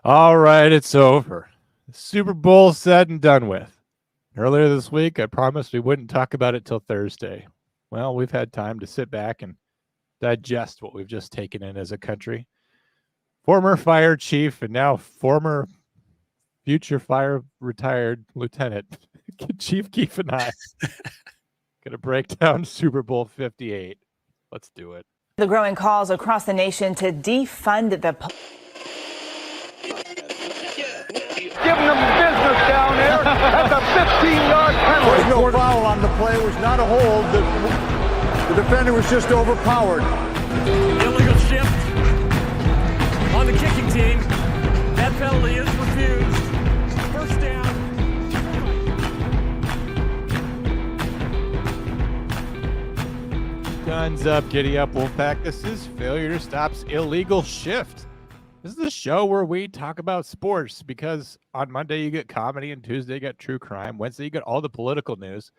All right, it's over. The Super Bowl said and done with. Earlier this week, I promised we wouldn't talk about it till Thursday. Well, we've had time to sit back and digest what we've just taken in as a country. Former fire chief and now former future fire retired lieutenant Chief Keef and I going to break down Super Bowl 58. Let's do it. The growing calls across the nation to defund the Giving them business down there at the 15-yard penalty. There was no foul on the play. It was not a hold. The defender was just overpowered. Illegal shift on the kicking team. That penalty is refused. First down. Guns up, giddy up, Wolfpack. This is Failure Stops Illegal Shift. This is the show where we talk about sports because on Monday you get comedy and Tuesday you get true crime. Wednesday you get all the political news.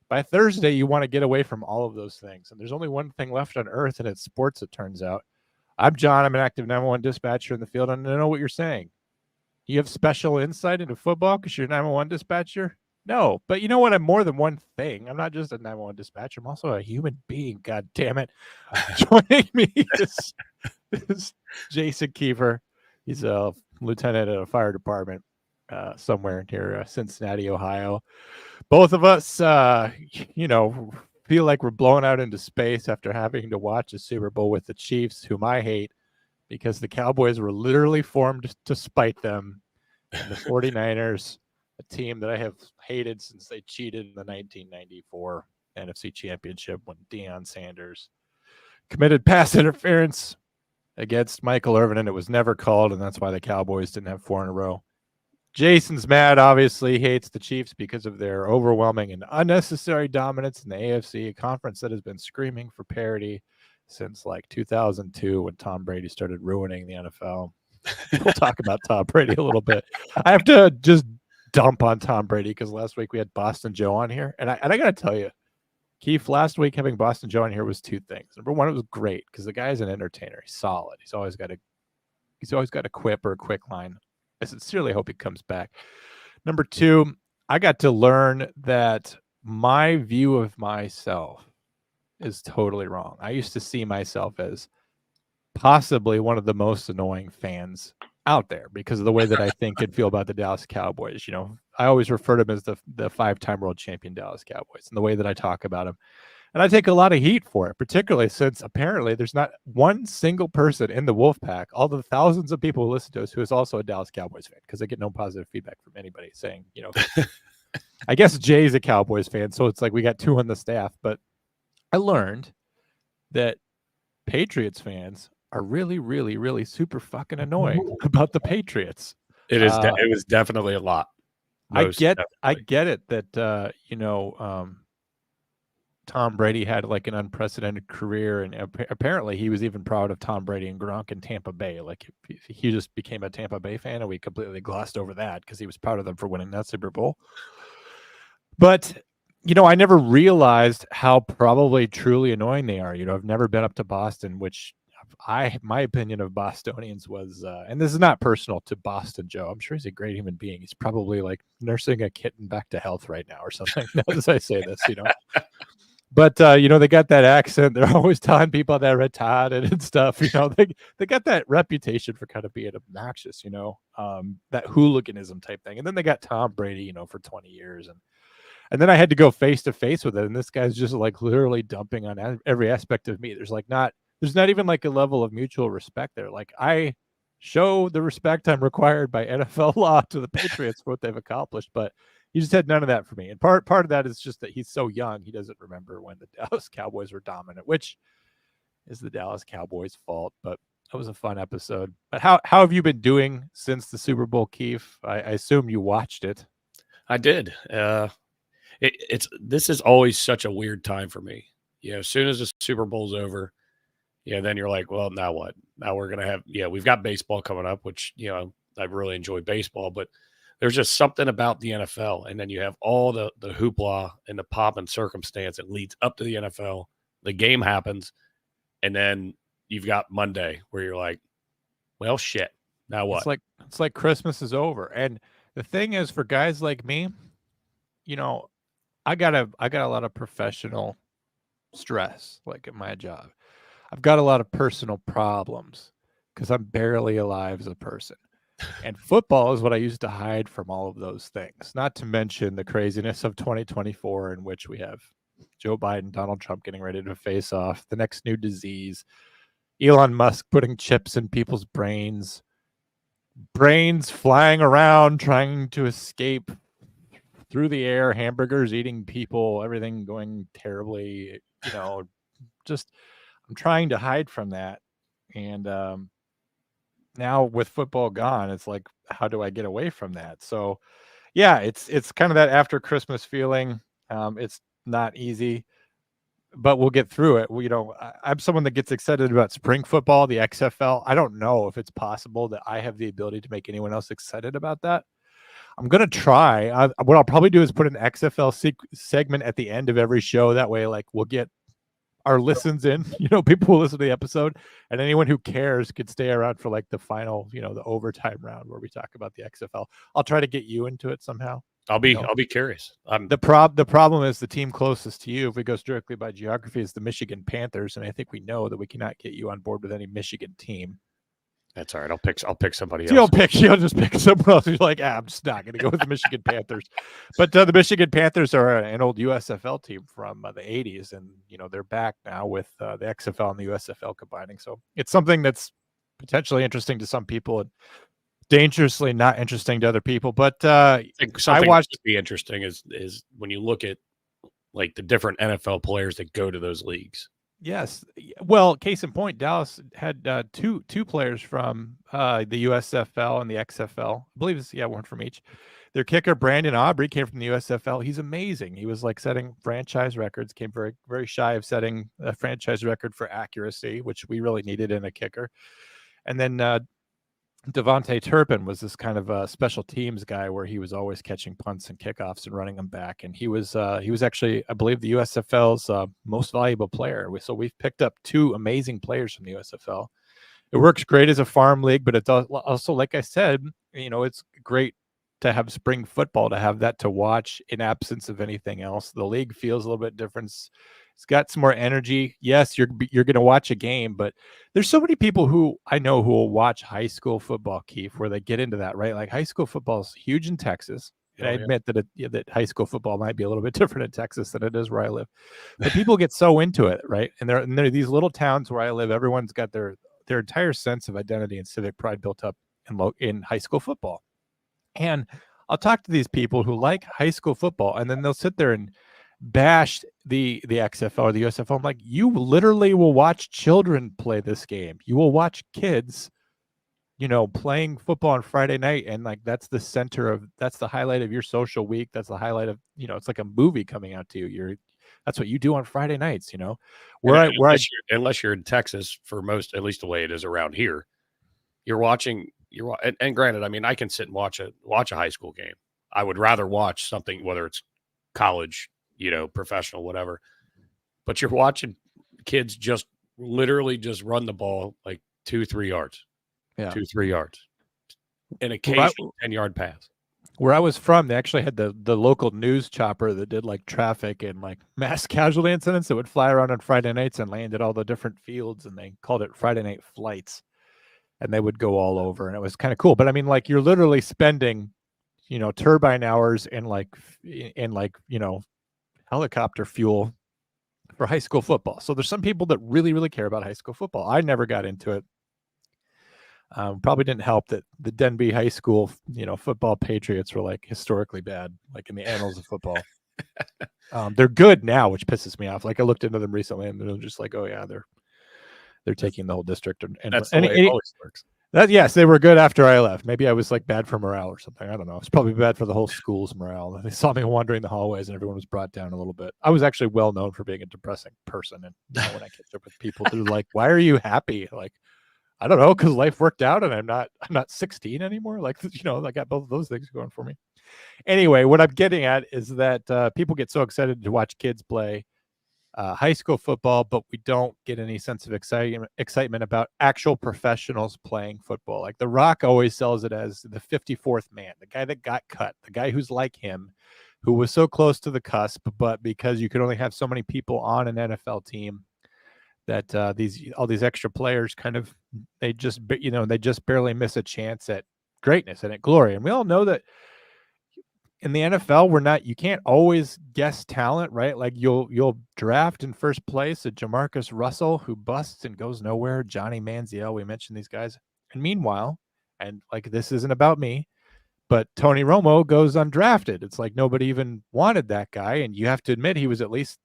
By Thursday you want to get away from all of those things. And there's only one thing left on earth, and it's sports, it turns out. I'm John. I'm an active 911 dispatcher in the field, and I know what you're saying. You have special insight into football because you're a 911 dispatcher? No, but you know what? I'm more than one thing. I'm not just a 911 dispatcher. I'm also a human being, God damn it. Joining me is Jason Kiefer. He's a lieutenant at a fire department somewhere near Cincinnati, Ohio. Both of us, feel like we're blown out into space after having to watch a Super Bowl with the Chiefs, whom I hate because the Cowboys were literally formed to spite them. And the 49ers, a team that I have hated since they cheated in the 1994 NFC Championship when Deion Sanders committed pass interference against Michael Irvin, and it was never called, and that's why the Cowboys didn't have 4 in a row. Jason's mad, obviously. He hates the Chiefs because of their overwhelming and unnecessary dominance in the AFC, a conference that has been screaming for parity since like 2002 when Tom Brady started ruining the NFL. We'll talk about Tom Brady a little bit. I have to just dump on Tom Brady because last week we had Boston Joe on here, and I got to tell you, Keith, last week having Boston Joe on here was 2 things. Number one, it was great because the guy's an entertainer. He's solid. He's always got a quip or a quick line. I sincerely hope he comes back. Number 2, I got to learn that my view of myself is totally wrong. I used to see myself as possibly one of the most annoying fans out there because of the way that I think and feel about the Dallas Cowboys. You know, I always refer to them as the 5-time world champion Dallas Cowboys and the way that I talk about them. And I take a lot of heat for it, particularly since apparently there's not one single person in the Wolfpack, all the thousands of people who listen to us, who is also a Dallas Cowboys fan, because I get no positive feedback from anybody saying, I guess Jay's a Cowboys fan, so it's like we got 2 on the staff. But I learned that Patriots fans are really, really, really super fucking annoying about the Patriots. It is. It was definitely a lot. I get it that Tom Brady had like an unprecedented career, and apparently he was even proud of Tom Brady and Gronk in Tampa Bay. Like he just became a Tampa Bay fan, and we completely glossed over that because he was proud of them for winning that Super Bowl. But I never realized how probably truly annoying they are. I've never been up to Boston, which my opinion of Bostonians was, and this is not personal to Boston Joe. I'm sure he's a great human being. He's probably like nursing a kitten back to health right now or something. As I say this, But they got that accent. They're always telling people they're retarded and stuff. They got that reputation for kind of being obnoxious. That hooliganism type thing. And then they got Tom Brady, for 20 years, and then I had to go face to face with it. And this guy's just like literally dumping on every aspect of me. There's not even like a level of mutual respect there. Like I show the respect I'm required by NFL law to the Patriots for what they've accomplished, but he just had none of that for me. And part of that is just that he's so young. He doesn't remember when the Dallas Cowboys were dominant, which is the Dallas Cowboys' fault. But that was a fun episode. But how have you been doing since the Super Bowl, Keith? I assume you watched it. I did. This is always such a weird time for me. As soon as the Super Bowl's over, then you're like, well, now what? Now we're going to have, we've got baseball coming up, which, I really enjoy baseball, but there's just something about the NFL. And then you have all the hoopla and the pomp and circumstance that leads up to the NFL. The game happens. And then you've got Monday where you're like, well, shit. Now what? It's like Christmas is over. And the thing is, for guys like me, I got a lot of professional stress, like at my job. I've got a lot of personal problems because I'm barely alive as a person. And football is what I used to hide from all of those things, not to mention the craziness of 2024, in which we have Joe Biden, Donald Trump getting ready to face off, the next new disease, Elon Musk putting chips in people's brains flying around trying to escape through the air, hamburgers eating people, everything going terribly, just I'm trying to hide from that. And now with football gone, it's like, how do I get away from that? So yeah, it's kind of that after Christmas feeling. It's not easy, but we'll get through it. I'm someone that gets excited about spring football, the XFL. I don't know if it's possible that I have the ability to make anyone else excited about that. I'm going to try. What I'll probably do is put an XFL segment at the end of every show. That way, like, we'll get our listens in, people will listen to the episode, and anyone who cares could stay around for like the final, the overtime round where we talk about the XFL. I'll try to get you into it somehow. I'll be curious. The problem is the team closest to you, if we go strictly by geography, is the Michigan Panthers, and I think we know that we cannot get you on board with any Michigan team. That's all right. I'll pick somebody else. You'll just pick someone else. You're like, I'm just not going to go with the Michigan Panthers. But the Michigan Panthers are an old USFL team from the 80s, and they're back now with the XFL and the USFL combining. So it's something that's potentially interesting to some people and dangerously not interesting to other people. But I think something that would be interesting is when you look at like the different NFL players that go to those leagues. Yes. Well, case in point, Dallas had two players from the USFL and the XFL. I believe it's one from each. Their kicker, Brandon Aubrey, came from the USFL. He's amazing. He was like setting franchise records, came very, very shy of setting a franchise record for accuracy, which we really needed in a kicker. And then Devontae Turpin was this kind of a special teams guy where he was always catching punts and kickoffs and running them back. And he was actually, I believe, the USFL's most valuable player. So we've picked up two amazing players from the USFL. It works great as a farm league, but it's also, like I said, it's great to have spring football, to have that to watch in absence of anything else. The league feels a little bit different. It's got some more energy. Yes, you're going to watch a game, but there's so many people who I know who will watch high school football, Keith, where they get into that, right? Like high school football is huge in Texas. And I admit that that high school football might be a little bit different in Texas than it is where I live. But people get so into it, right? And there are these little towns where I live. Everyone's got their entire sense of identity and civic pride built up in high school football. And I'll talk to these people who like high school football, and then they'll sit there and bash the XFL or the USFL. I'm like, you literally will watch children play this game. You will watch kids, playing football on Friday night, and like that's the highlight of your social week. That's the highlight of, it's like a movie coming out to you. That's what you do on Friday nights, unless you're in Texas, for most, at least the way it is around here, you're watching. And granted, I mean, I can sit and watch a high school game. I would rather watch something, whether it's college, professional, whatever. But you're watching kids just literally just run the ball like 2-3 yards. Yeah. 2-3 yards. And occasionally 10-yard pass. Where I was from, they actually had the local news chopper that did like traffic and like mass casualty incidents that would fly around on Friday nights and land at all the different fields, and they called it Friday Night Flights. And they would go all over, and it was kind of cool. But I mean, like, you're literally spending, turbine hours and helicopter fuel for high school football. So there's some people that really, really care about high school football. I never got into it. Probably didn't help that the Denby High School, football Patriots were like historically bad, like in the annals of football. They're good now, which pisses me off. Like I looked into them recently, and they're just like, oh yeah, they're taking the whole district, and that's the way it always works. Yes, they were good after I left. Maybe I was like bad for morale or something. I don't know. It's probably bad for the whole school's morale. They saw me wandering the hallways, and everyone was brought down a little bit. I was actually well known for being a depressing person, and when I catch up with people, they're like, "Why are you happy?" Like, I don't know, because life worked out, and I'm not 16 anymore. Like, I got both of those things going for me. Anyway, what I'm getting at is that people get so excited to watch kids play high school football, but we don't get any sense of excitement about actual professionals playing football. Like The Rock always sells it as the 54th man, the guy that got cut, the guy who's like him, who was so close to the cusp, but because you could only have so many people on an NFL team, that all these extra players they just barely miss a chance at greatness and at glory. And we all know that in the NFL, you can't always guess talent, right? Like you'll draft in first place a Jamarcus Russell who busts and goes nowhere. Johnny Manziel, we mentioned these guys. And meanwhile, and like this isn't about me, but Tony Romo goes undrafted. It's like nobody even wanted that guy. And you have to admit he was at least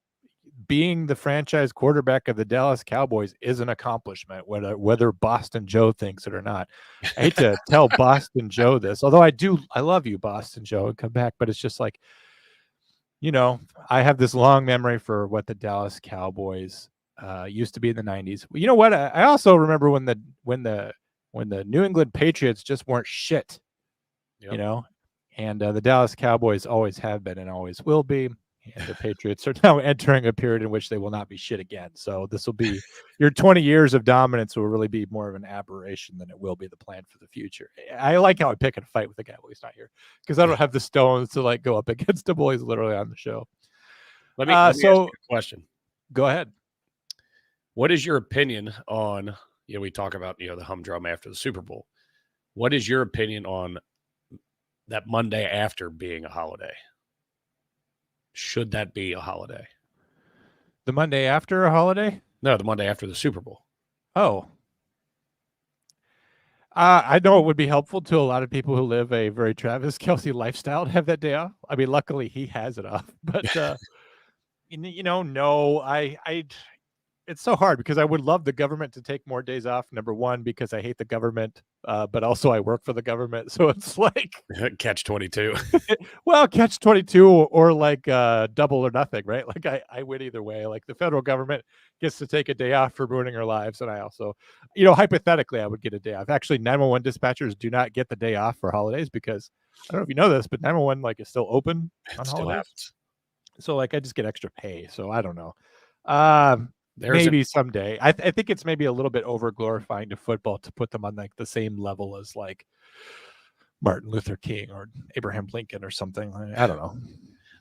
being the franchise quarterback of the Dallas Cowboys is an accomplishment, whether Boston Joe thinks it or not. I hate to tell Boston Joe this, although I love you, Boston Joe, and come back. But it's just like, I have this long memory for what the Dallas Cowboys used to be in the 90s. You know what? I also remember when the New England Patriots just weren't shit, Yep. And the Dallas Cowboys always have been and always will be. And the Patriots are now entering a period in which they will not be shit again. So this will be your 20 years of dominance will really be more of an aberration than it will be the plan for the future. I like how I pick a fight with the guy while he's not here because I don't have the stones to like go up against him while he's literally on the show. Let me ask you a question. Go ahead. What is your opinion on, we talk about, the humdrum after the Super Bowl. What is your opinion on that Monday after being a holiday? Should that be a holiday? The Monday after a holiday? No, the Monday after the Super Bowl. Oh. I know it would be helpful to a lot of people who live a very Travis Kelce lifestyle to have that day off. I mean, luckily he has it off. But, no, it's so hard because I would love the government to take more days off. Number one, because I hate the government, but also I work for the government. So it's like catch 22. Well, catch 22 or like double or nothing, right? Like I win either way. Like the federal government gets to take a day off for ruining our lives. And I also, hypothetically, I would get a day off. Actually, 911 dispatchers do not get the day off for holidays because I don't know if you know this, but 911 is still open on holidays. Happens. So I just get extra pay. So I don't know. Someday. I think it's maybe a little bit over glorifying to football to put them on like the same level as like Martin Luther King or Abraham Lincoln or something. I don't know.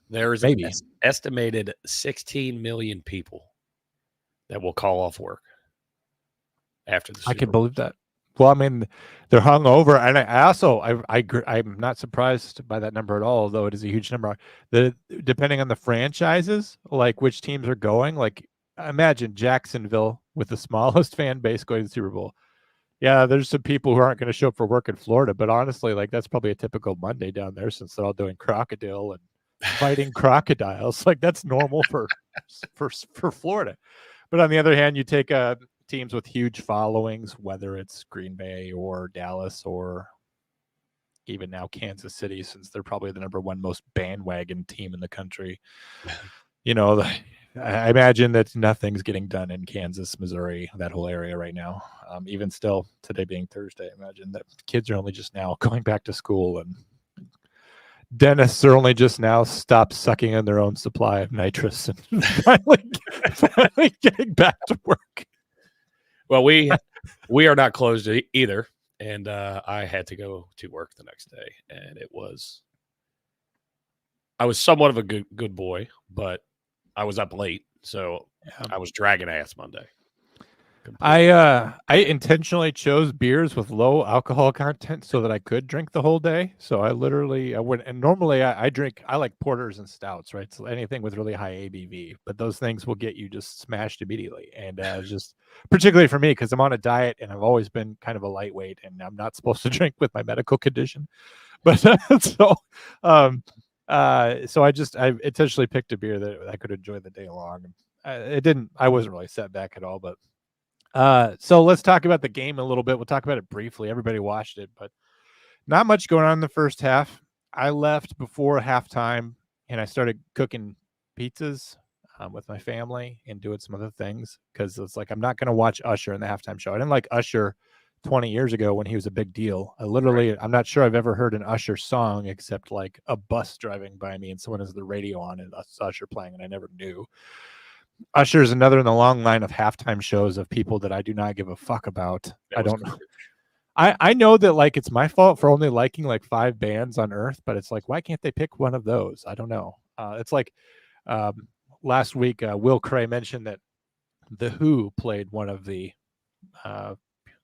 There's an estimated 16 million people that will call off work after the Super I can Bowl. believe that. Well, I mean, they're hung over, and I'm not surprised by that number at all, although it is a huge number. Depending on the franchises, like which teams are going, like imagine Jacksonville with the smallest fan base going to the Super Bowl. Yeah, there's some people who aren't going to show up for work in Florida, but honestly, like that's probably a typical Monday down there since they're all doing crocodile and fighting crocodiles. Like that's normal for Florida. But on the other hand, you take teams with huge followings, whether it's Green Bay or Dallas or even now Kansas City, since they're probably the number one most bandwagon team in the country. I imagine that nothing's getting done in Kansas, Missouri, that whole area right now. Even still, today being Thursday, I imagine that kids are only just now going back to school and dentists are only just now stopped sucking in their own supply of nitrous and finally getting back to work. Well, we are not closed either, and I had to go to work the next day, and I was somewhat of a good boy, but I was up late, so I was dragging ass Monday. I intentionally chose beers with low alcohol content so that I could drink the whole day. So I went, and normally I like porters and stouts, right? So anything with really high ABV, but those things will get you just smashed immediately. And just particularly for me, because I'm on a diet and I've always been kind of a lightweight and I'm not supposed to drink with my medical condition. But so I intentionally picked a beer that I could enjoy the day long. I wasn't really set back at all, but so let's talk about the game a little bit. We'll talk about it briefly. Everybody watched it, but not much going on in the first half. I left before halftime and I started cooking pizzas with my family and doing some other things because it's like I'm not going to watch Usher in the halftime show. I didn't like Usher 20 years ago when he was a big deal. I'm not sure I've ever heard an Usher song except like a bus driving by me and someone has the radio on and Usher playing and I never knew. Usher's another in the long line of halftime shows of people that I do not give a fuck about. I don't know. I know that like it's my fault for only liking like 5 bands on Earth, but it's like, why can't they pick one of those? I don't know. It's like last week, Will Cray mentioned that The Who played one of the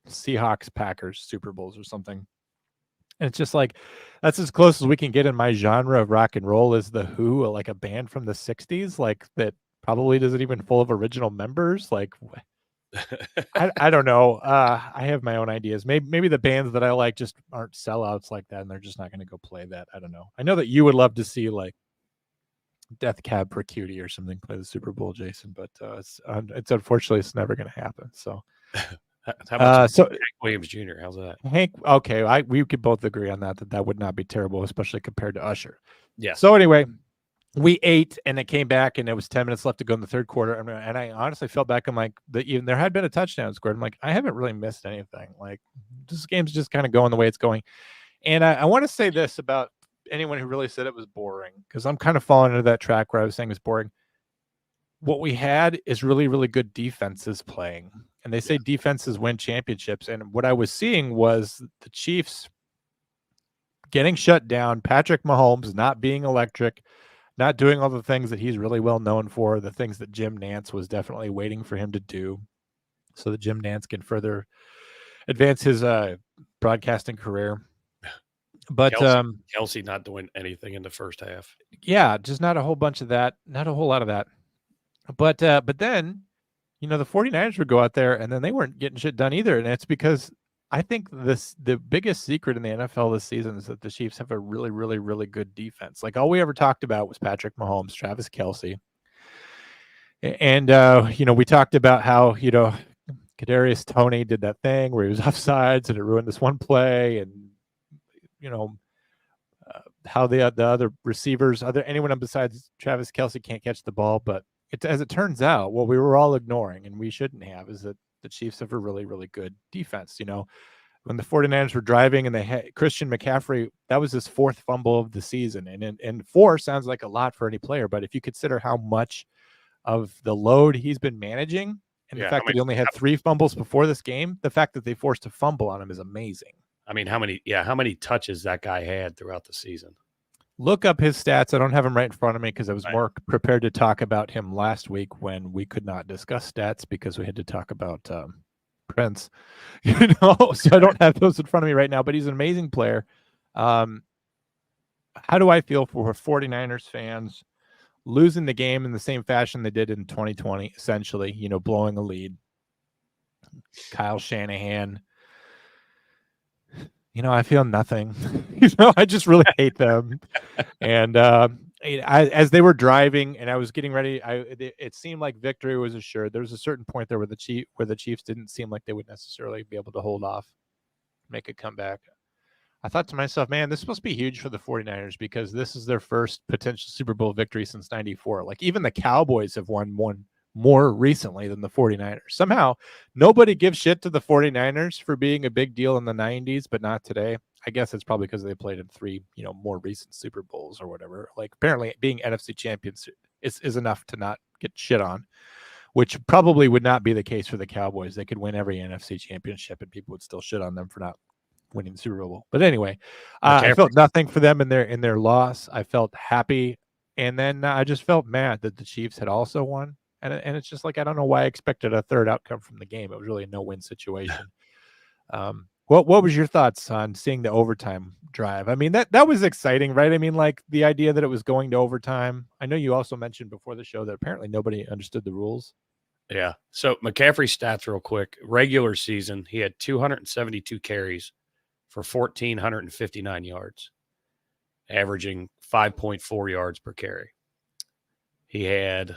Seahawks Packers Super Bowls or something. And it's just like, that's as close as we can get in my genre of rock and roll is The Who, like a band from the 60s, like that probably isn't even full of original members. Like, I don't know. I have my own ideas. Maybe the bands that I like just aren't sellouts like that, and they're just not going to go play that. I don't know. I know that you would love to see like Death Cab for Cutie or something play the Super Bowl, Jason, but it's unfortunately it's never going to happen. So, how about Hank Williams Jr.? How's that? Hank, okay, we could both agree on that would not be terrible, especially compared to Usher. Yeah. So anyway, we ate and it came back and it was 10 minutes left to go in the third quarter. And I honestly felt back. I'm like, even there had been a touchdown scored. I'm like, I haven't really missed anything. Like this game's just kind of going the way it's going. And I want to say this about anyone who really said it was boring, because I'm kind of falling into that track where I was saying it's boring. What we had is really, really good defenses playing. And they say defenses win championships. And what I was seeing was the Chiefs getting shut down, Patrick Mahomes not being electric, not doing all the things that he's really well known for, the things that Jim Nantz was definitely waiting for him to do so that Jim Nantz can further advance his broadcasting career. But Kelce not doing anything in the first half. Yeah, just not a whole bunch of that, not a whole lot of that. But then, the 49ers would go out there and then they weren't getting shit done either. And it's because I think the biggest secret in the NFL this season is that the Chiefs have a really, really, really good defense. Like all we ever talked about was Patrick Mahomes, Travis Kelce. And, we talked about how, Kadarius Toney did that thing where he was offsides and it ruined this one play. And, how the other receivers, anyone besides Travis Kelce can't catch the ball. But as it turns out, what we were all ignoring and we shouldn't have is that the Chiefs have a really, really good defense. When the 49ers were driving and they had Christian McCaffrey, that was his 4th fumble of the season. And 4 sounds like a lot for any player, but if you consider how much of the load he's been managing and the fact that he only had 3 fumbles before this game, the fact that they forced a fumble on him is amazing. I mean, how many touches that guy had throughout the season? Look up his stats. I don't have him right in front of me because I was more prepared to talk about him last week when we could not discuss stats because we had to talk about Prince. So I don't have those in front of me right now, but he's an amazing player. How do I feel for 49ers fans losing the game in the same fashion they did in 2020, essentially, blowing a lead? Kyle Shanahan. I feel nothing. I just really hate them. And as they were driving and I was getting ready, it seemed like victory was assured. There was a certain point there where the Chiefs didn't seem like they would necessarily be able to hold off, make a comeback. I thought to myself, man, this must be huge for the 49ers because this is their first potential Super Bowl victory since '94. Like even the Cowboys have won one more recently than the 49ers. Somehow nobody gives shit to the 49ers for being a big deal in the 90s, but not today. I guess it's probably because they played in 3, more recent Super Bowls or whatever. Like apparently being NFC champions is enough to not get shit on, which probably would not be the case for the Cowboys. They could win every NFC championship and people would still shit on them for not winning the Super Bowl. But anyway, I felt nothing for them in their loss. I felt happy. And then I just felt mad that the Chiefs had also won. And it's just like, I don't know why I expected a third outcome from the game. It was really a no-win situation. What was your thoughts on seeing the overtime drive? I mean, that was exciting, right? I mean, like the idea that it was going to overtime. I know you also mentioned before the show that apparently nobody understood the rules. Yeah. So McCaffrey's stats real quick. Regular season, he had 272 carries for 1,459 yards, averaging 5.4 yards per carry. He had,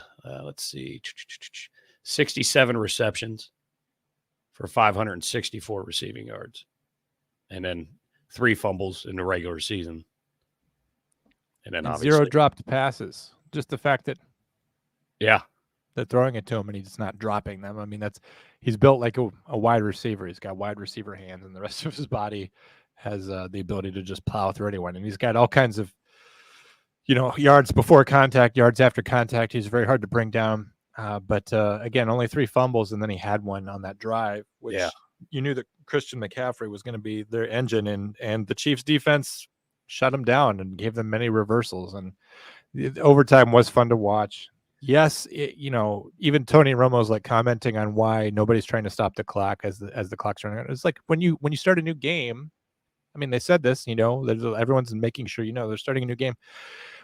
67 receptions for 564 receiving yards. And then 3 fumbles in the regular season. And then obviously 0 dropped passes. Just the fact that they're throwing it to him and he's not dropping them. I mean, he's built like a wide receiver. He's got wide receiver hands and the rest of his body has the ability to just plow through anyone. And he's got all kinds of yards before contact, yards after contact. He's very hard to bring down. But again, only 3 fumbles, and then he had one on that drive, which you knew that Christian McCaffrey was going to be their engine, and the Chiefs defense shut him down and gave them many reversals. And the overtime was fun to watch. Yes, even Tony Romo's like commenting on why nobody's trying to stop the clock as the clock's running out. It's like when you start a new game. I mean, they said this, everyone's making sure they're starting a new game.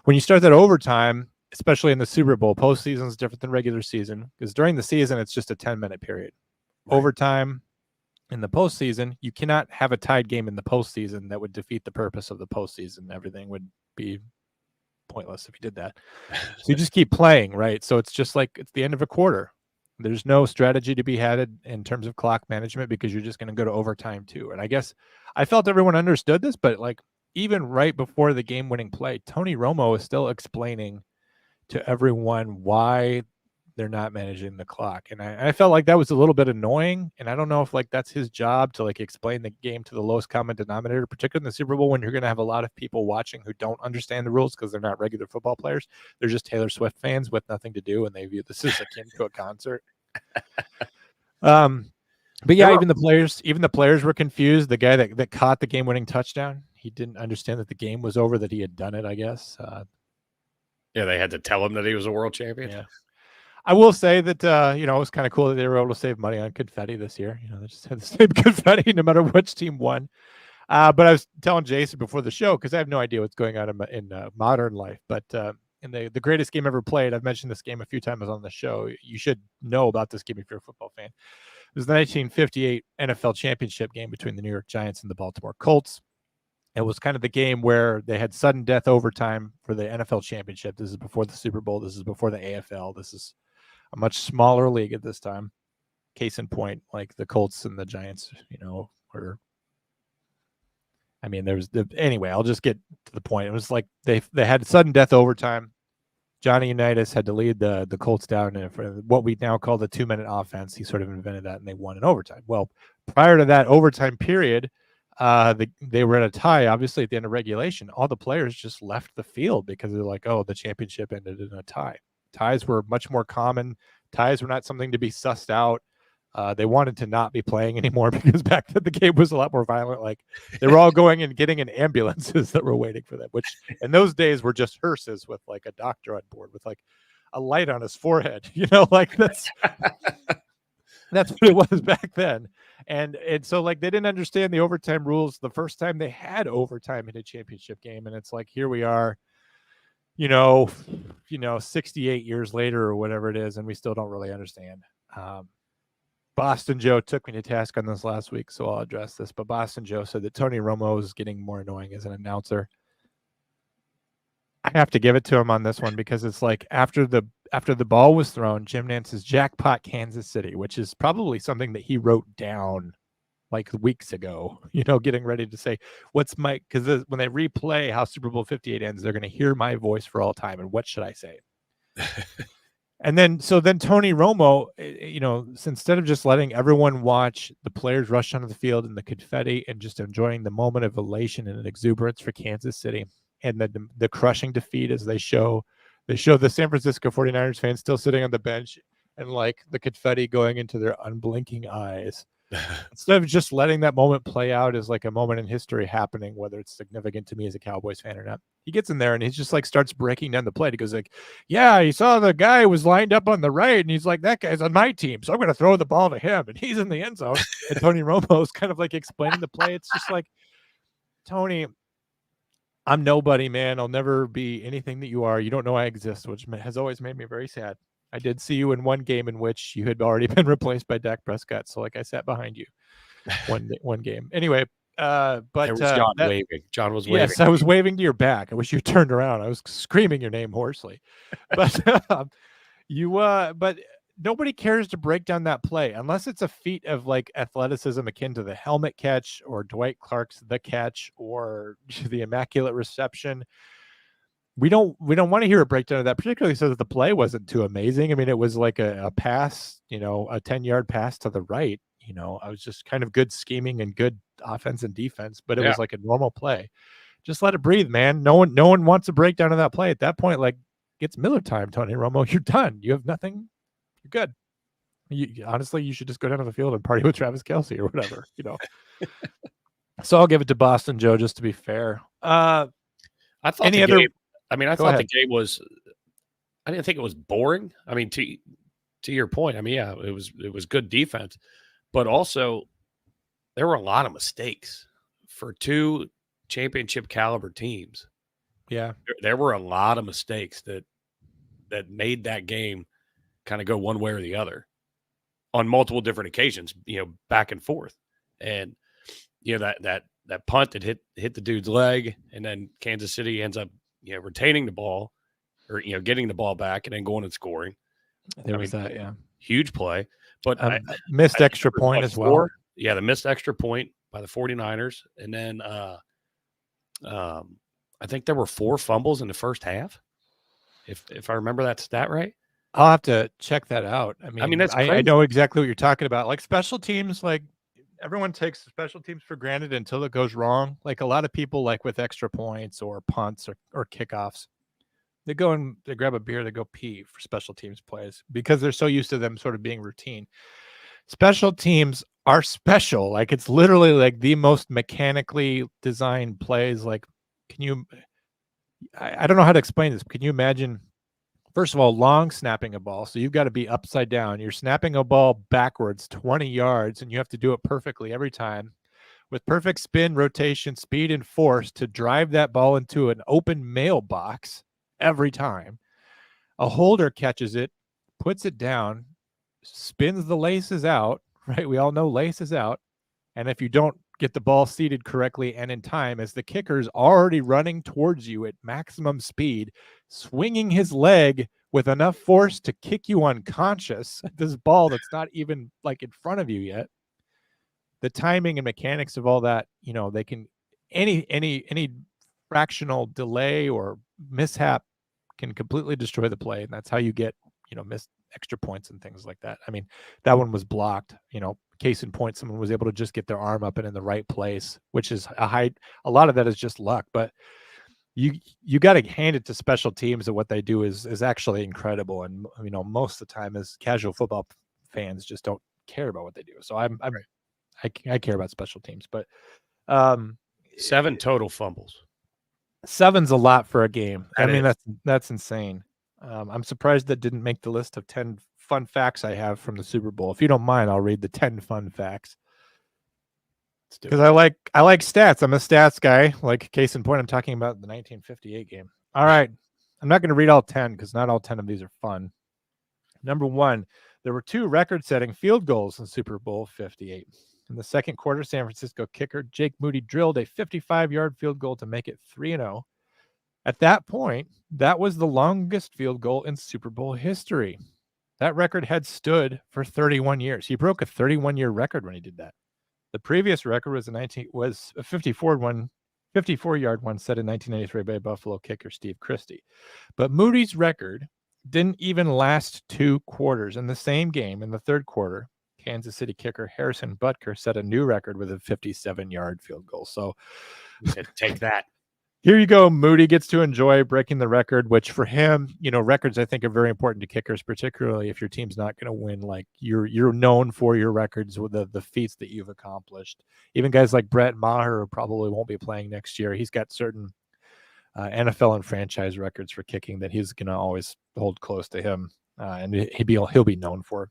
When you start that overtime, especially in the Super Bowl, postseason is different than regular season, because during the season, it's just a 10-minute period. Right. Overtime in the postseason, you cannot have a tied game in the postseason. That would defeat the purpose of the postseason. Everything would be pointless if you did that. So you just keep playing, right? So it's just like it's the end of a quarter. There's no strategy to be had in terms of clock management, because you're just going to go to overtime too. And I guess I felt everyone understood this, but like even right before the game-winning play, Tony Romo is still explaining to everyone why they're not managing the clock. And I felt like that was a little bit annoying. And I don't know if like that's his job to like explain the game to the lowest common denominator, particularly in the Super Bowl, when you're going to have a lot of people watching who don't understand the rules because they're not regular football players. They're just Taylor Swift fans with nothing to do, and they view this as akin to a concert. But yeah, even the players were confused. The guy that caught the game-winning touchdown, he didn't understand that the game was over, that he had done it, I guess. Yeah, they had to tell him that he was a world champion. Yeah. I will say that, it was kind of cool that they were able to save money on confetti this year. They just had the same confetti no matter which team won. But I was telling Jason before the show, because I have no idea what's going on in modern life. But in the greatest game ever played, I've mentioned this game a few times on the show. You should know about this game if you're a football fan. It was the 1958 NFL championship game between the New York Giants and the Baltimore Colts. It was kind of the game where they had sudden death overtime for the NFL championship. This is before the Super Bowl. This is before the AFL. This is a much smaller league at this time. Case in point, like the Colts and the Giants, anyway, I'll just get to the point. It was like they had sudden death overtime. Johnny Unitas had to lead the Colts down for what we now call the 2-minute offense. He sort of invented that, and they won in overtime. Well, prior to that overtime period, they were at a tie, obviously, at the end of regulation. All the players just left the field because they're like, oh, the championship ended in a tie. Ties were much more common. Ties were not something to be sussed out. They wanted to not be playing anymore because back then the game was a lot more violent. Like they were all going and getting in ambulances that were waiting for them, which in those days were just hearses with like a doctor on board with like a light on his forehead. Like that's what it was back then. And so like they didn't understand the overtime rules the first time they had overtime in a championship game. And it's like, here we are, 68 years later or whatever it is, and we still don't really understand. Boston Joe took me to task on this last week, so I'll address this. But Boston Joe said that Tony Romo is getting more annoying as an announcer. I have to give it to him on this one, because it's like after the ball was thrown, Jim Nantz says jackpot Kansas City, which is probably something that he wrote down like weeks ago, getting ready to say, what's my, because when they replay how Super Bowl 58 ends, they're going to hear my voice for all time. And what should I say? And then Tony Romo, instead of just letting everyone watch the players rush onto the field and the confetti and just enjoying the moment of elation and exuberance for Kansas City and the crushing defeat as they show the San Francisco 49ers fans still sitting on the bench and like the confetti going into their unblinking eyes. Instead of just letting that moment play out as like a moment in history happening, whether it's significant to me as a Cowboys fan or not, he gets in there and he just like starts breaking down the play. He goes like, yeah, he saw the guy was lined up on the right and he's like, that guy's on my team, so I'm going to throw the ball to him and he's in the end zone. And Tony Romo's kind of like explaining the play. It's just like, Tony, I'm nobody, man. I'll never be anything that you are. You don't know I exist, which has always made me very sad. I did see you in one game in which you had already been replaced by Dak Prescott. So like I sat behind you one game. Anyway, but there was John waving. John was waving. Yes, I was waving to your back. I wish you turned around. I was screaming your name hoarsely. But but nobody cares to break down that play unless it's a feat of like athleticism akin to the helmet catch or Dwight Clark's the catch or the immaculate reception. We don't want to hear a breakdown of that, particularly so that the play wasn't too amazing. I mean, it was like a pass, a 10-yard pass to the right. I was just kind of good scheming and good offense and defense, but it was like a normal play. Just let it breathe, man. No one wants a breakdown of that play at that point. Like it's Miller time, Tony Romo. You're done. You have nothing you're good. Honestly, you should just go down to the field and party with Travis Kelce or whatever, So I'll give it to Boston Joe just to be fair. I thought Any the other? game. I mean, I Go thought ahead. the game was. I didn't think it was boring. I mean, to your point, I mean, yeah, it was good defense, but also there were a lot of mistakes for two championship caliber teams. Yeah. There were a lot of mistakes that made that game kind of go one way or the other on multiple different occasions, back and forth. And that punt that hit the dude's leg, and then Kansas City ends up retaining the ball, or getting the ball back and then going and scoring. There was that, yeah. Huge play. But missed extra point as well. Yeah, the missed extra point by the 49ers. And then I think there were 4 fumbles in the first half, if I remember that stat right. I'll have to check that out. I mean, that's crazy. I know exactly what you're talking about. Like special teams, like everyone takes special teams for granted until it goes wrong. Like a lot of people, like with extra points or punts or kickoffs, they go and they grab a beer, they go pee for special teams plays because they're so used to them sort of being routine. Special teams are special. Like it's literally like the most mechanically designed plays. Like, I don't know how to explain this. Can you imagine, first of all, long snapping a ball? So you've got to be upside down. You're snapping a ball backwards 20 yards, and you have to do it perfectly every time with perfect spin, rotation, speed, and force to drive that ball into an open mailbox every time. A holder catches it, puts it down, spins the laces out, right? We all know laces out. And if you don't get the ball seated correctly and in time, as the kicker's already running towards you at maximum speed, swinging his leg with enough force to kick you unconscious, this ball that's not even like in front of you yet. The timing and mechanics of all that, they can, any fractional delay or mishap can completely destroy the play. And that's how you get, missed extra points and things like that. I mean, that one was blocked, case in point, someone was able to just get their arm up and in the right place, which is a lot of that is just luck, but you got to hand it to special teams that what they do is actually incredible. And, most of the time as casual football fans just don't care about what they do. So I care about special teams, but 7 total fumbles. 7's a lot for a game. That's insane. I'm surprised that didn't make the list of 10 fun facts I have from the Super Bowl. If you don't mind, I'll read the 10 fun facts. Because I like stats. I'm a stats guy. Like case in point, I'm talking about the 1958 game. All right. I'm not going to read all 10 because not all 10 of these are fun. Number 1, there were 2 record-setting field goals in Super Bowl 58. In the second quarter, San Francisco kicker Jake Moody drilled a 55-yard field goal to make it 3-0. At that point, that was the longest field goal in Super Bowl history. That record had stood for 31 years. He broke a 31-year record when he did that. The previous record was a 54-yard one set in 1993 by Buffalo kicker Steve Christie. But Moody's record didn't even last 2 quarters. In the same game, in the third quarter, Kansas City kicker Harrison Butker set a new record with a 57-yard field goal. So take that. Here you go. Moody gets to enjoy breaking the record, which for him, records I think are very important to kickers, particularly if your team's not going to win. Like you're known for your records with the feats that you've accomplished. Even guys like Brett Maher, who probably won't be playing next year, he's got certain NFL and franchise records for kicking that he's going to always hold close to him, and he'll be known for.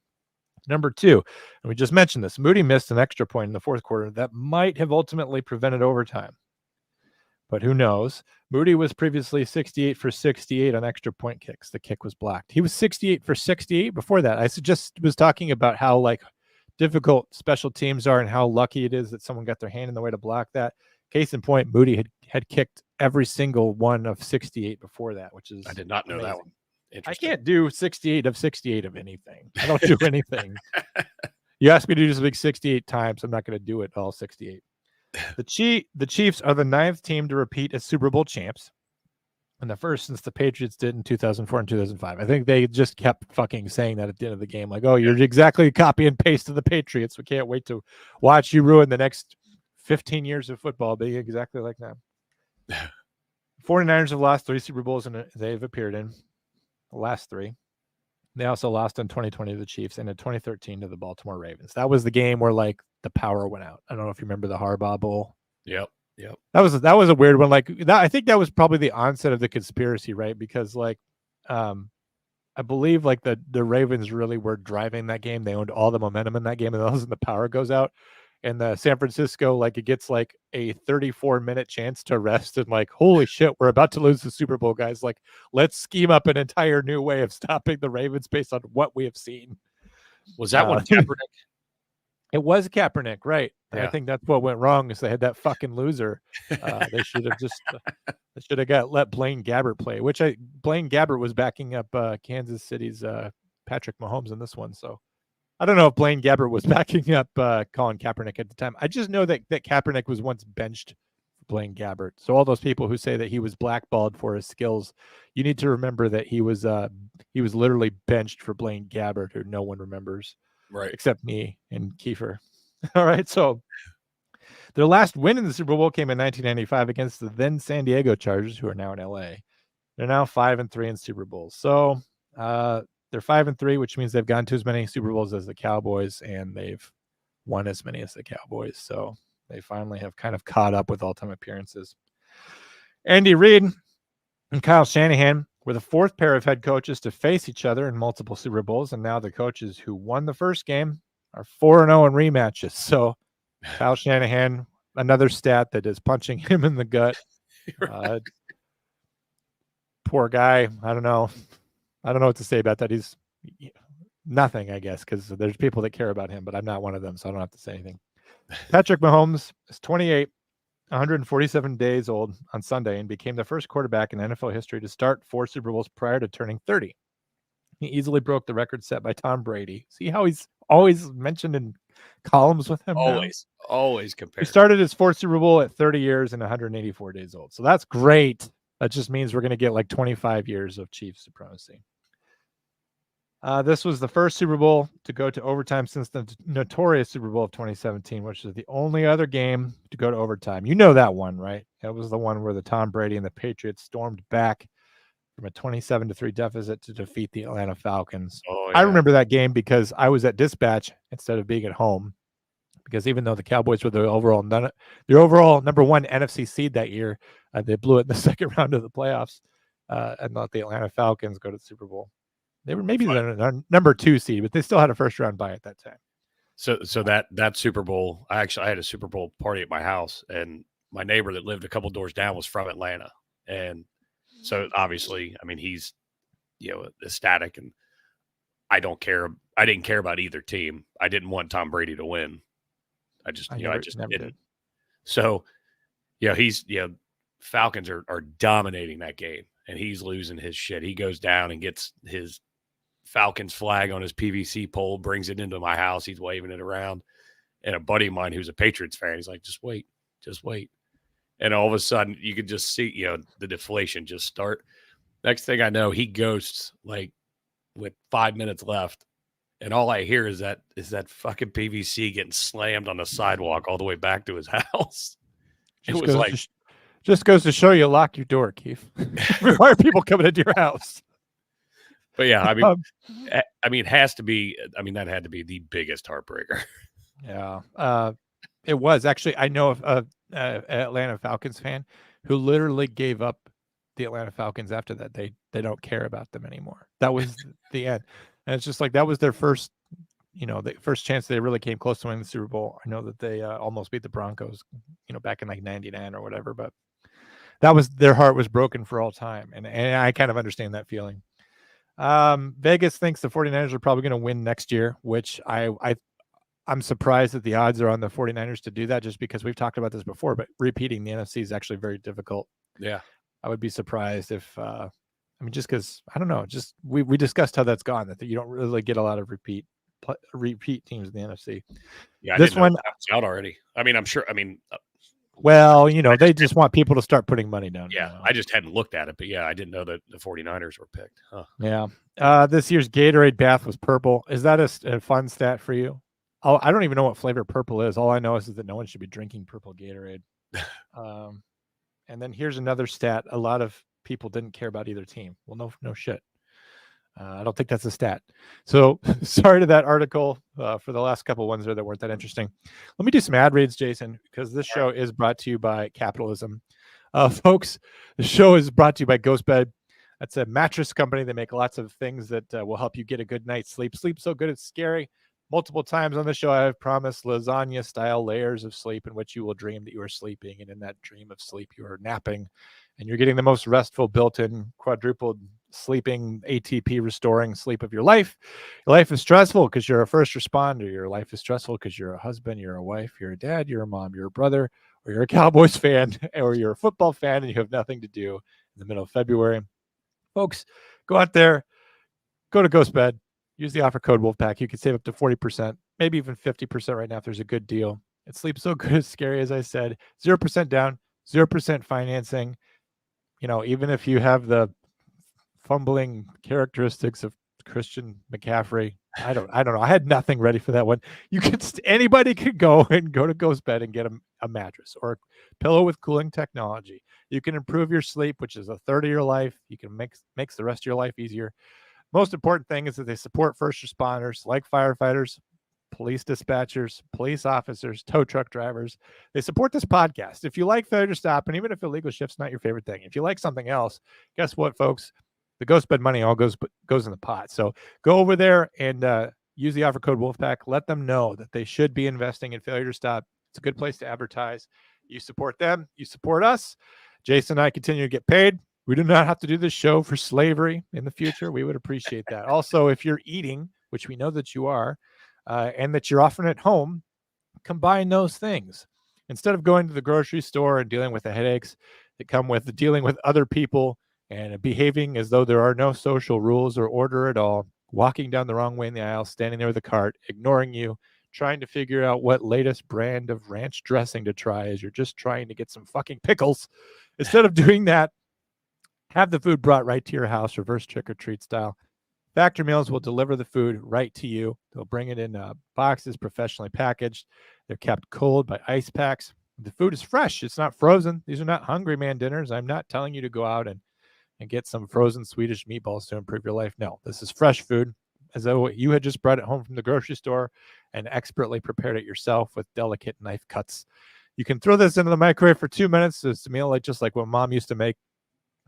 Number 2, and we just mentioned this, Moody missed an extra point in the fourth quarter that might have ultimately prevented overtime. But who knows? Moody was previously 68 for 68 on extra point kicks. The kick was blocked. He was 68 for 68 before that. I just was talking about how difficult special teams are and how lucky it is that someone got their hand in the way to block that. Case in point, Moody had kicked every single one of 68 before that, which is I did not know amazing. that one. I can't do 68 of 68 of anything. I don't do anything. You asked me to do something 68 times. I'm not going to do it all 68. The Chiefs are the 9th team to repeat as Super Bowl champs, and the first since the Patriots did in 2004 and 2005. I think they just kept fucking saying that at the end of the game, like, "Oh, you're exactly a copy and paste of the Patriots. We can't wait to watch you ruin the next 15 years of football being exactly like them." 49ers have lost 3 Super Bowls and they've appeared in the last 3. They also lost in 2020 to the Chiefs and in 2013 to the Baltimore Ravens. That was the game where like the power went out. I don't know if you remember the Harbaugh Bowl. Yep. That was a weird one. Like that, I think that was probably the onset of the conspiracy, right? Because like, I believe like the Ravens really were driving that game. They owned all the momentum in that game, and all of a sudden the power goes out, and the San Francisco like it gets like a 34-minute chance to rest, and like holy shit, we're about to lose the Super Bowl, guys. Like let's scheme up an entire new way of stopping the Ravens based on what we have seen. Was that one Kaepernick? It was Kaepernick, right? And Yeah. I think that's what went wrong is they had that fucking loser. They should have just they should have let Blaine Gabbert play, which Blaine Gabbert was backing up Kansas City's Patrick Mahomes in this one. So I don't know if Blaine Gabbert was backing up Colin Kaepernick at the time. I just know that Kaepernick was once benched for Blaine Gabbert. So all those people who say that he was blackballed for his skills, you need to remember that he was literally benched for Blaine Gabbert, who no one remembers. Right. Except me and Kiefer. All right. So their last win in the Super Bowl came in 1995 against the then San Diego Chargers, who are now in LA. They're now 5-3 in Super Bowls. So they're 5-3, which means they've gone to as many Super Bowls as the Cowboys, and they've won as many as the Cowboys. So they finally have kind of caught up with all-time appearances. Andy Reid and Kyle Shanahan were the fourth pair of head coaches to face each other in multiple Super Bowls, and now the coaches who won the first game are 4-0 in rematches. So Kyle Shanahan, another stat that is punching him in the gut. Poor guy. I don't know what to say about that. He's nothing, I guess, because there's people that care about him, but I'm not one of them, so I don't have to say anything. Patrick Mahomes is 28, 147 days old on Sunday, and became the first quarterback in NFL history to start 4 Super Bowls prior to turning 30. He easily broke the record set by Tom Brady. See how he's always mentioned in columns with him? Always compared. He started his 4th Super Bowl at 30 years and 184 days old. So that's great. That just means we're going to get like 25 years of Chiefs supremacy. This was the first Super Bowl to go to overtime since the notorious Super Bowl of 2017, which is the only other game to go to overtime. You know that one, right? That was the one where the Tom Brady and the Patriots stormed back from a 27-3 deficit to defeat the Atlanta Falcons. Oh, yeah. I remember that game because I was at dispatch instead of being at home. Because even though the Cowboys were the overall number 1 NFC seed that year, they blew it in the second round of the playoffs and let the Atlanta Falcons go to the Super Bowl. They were maybe the number 2 seed, but they still had a first round bye at that time. So that Super Bowl, I had a Super Bowl party at my house, and my neighbor that lived a couple doors down was from Atlanta, and so obviously, I mean, he's ecstatic, and I don't care. I didn't care about either team. I didn't want Tom Brady to win. I just never didn't. So, Falcons are dominating that game, and he's losing his shit. He goes down and gets his Falcons flag on his PVC pole, brings it into my house. He's waving it around. And a buddy of mine who's a Patriots fan, he's like, just wait. And all of a sudden you could just see, the deflation just start. Next thing I know, he ghosts like with 5 minutes left. And all I hear is that fucking PVC getting slammed on the sidewalk all the way back to his house. Just goes to show you, lock your door, Keith. Why are people coming into your house? But yeah, it has to be. I mean, that had to be the biggest heartbreaker. Yeah, it was actually. I know of an Atlanta Falcons fan who literally gave up the Atlanta Falcons after that. They don't care about them anymore. That was the end. And it's just like that was their first, the first chance they really came close to winning the Super Bowl. I know that they almost beat the Broncos, back in like 99 or whatever, but that was their heart was broken for all time. And I kind of understand that feeling. Vegas thinks the 49ers are probably going to win next year, which I'm surprised that the odds are on the 49ers to do that just because we've talked about this before, but repeating the NFC is actually very difficult. Yeah. I would be surprised if, just because I don't know, just we discussed how that's gone, that you don't really get a lot of repeat teams in the NFC. Yeah, this one was out already. I mean, I'm sure. I mean, well, they just want people to start putting money down. Yeah, I just hadn't looked at it, but yeah, I didn't know that the 49ers were picked. Huh. Yeah. This year's Gatorade bath was purple. Is that a fun stat for you? Oh, I don't even know what flavor purple is. All I know is that no one should be drinking purple Gatorade. And then here's another stat. A lot of people didn't care about either team. Well, no shit. I don't think that's a stat. So sorry to that article for the last couple ones there that weren't that interesting. Let me do some ad reads, Jason, because this show is brought to you by capitalism. Folks, the show is brought to you by GhostBed. That's a mattress company. They make lots of things that will help you get a good night's sleep. Sleep so good it's scary. Multiple times on the show, I have promised lasagna-style layers of sleep in which you will dream that you are sleeping, and in that dream of sleep, you are napping, and you're getting the most restful, built-in, quadrupled sleeping, ATP restoring sleep of your life. Your life is stressful because you're a first responder. Your life is stressful because you're a husband, you're a wife, you're a dad, you're a mom, you're a brother, or you're a Cowboys fan, or you're a football fan, and you have nothing to do in the middle of February. Folks, go out there, go to GhostBed. Use the offer code Wolfpack. You can save up to 40%, maybe even 50% right now if there's a good deal. It sleeps so good, it's scary, as I said. 0% down, 0% financing. You know, even if you have the fumbling characteristics of Christian McCaffrey, I don't know. I had nothing ready for that one. You could anybody could go to GhostBed and get a mattress or a pillow with cooling technology. You can improve your sleep, which is a third of your life. You can makes the rest of your life easier. Most important thing is that they support first responders like firefighters, police dispatchers, police officers, tow truck drivers. They support this podcast. If you like Failure to Stop, and even if illegal shift's not your favorite thing, if you like something else, guess what, folks? The GhostBed money all goes in the pot. So go over there and use the offer code Wolfpack. Let them know that they should be investing in Failure to Stop. It's a good place to advertise. You support them. You support us. Jason and I continue to get paid. We do not have to do this show for slavery in the future. We would appreciate that. Also, if you're eating, which we know that you are, and that you're often at home, combine those things. Instead of going to the grocery store and dealing with the headaches that come with dealing with other people and behaving as though there are no social rules or order at all, walking down the wrong way in the aisle, standing there with a cart, ignoring you, trying to figure out what latest brand of ranch dressing to try as you're just trying to get some fucking pickles. Instead of doing that, have the food brought right to your house, reverse trick-or-treat style. Factor Meals will deliver the food right to you. They'll bring it in boxes, professionally packaged. They're kept cold by ice packs. The food is fresh. It's not frozen. These are not Hungry Man dinners. I'm not telling you to go out and get some frozen Swedish meatballs to improve your life. No, this is fresh food, as though you had just brought it home from the grocery store and expertly prepared it yourself with delicate knife cuts. You can throw this into the microwave for 2 minutes. It's a meal just like what Mom used to make.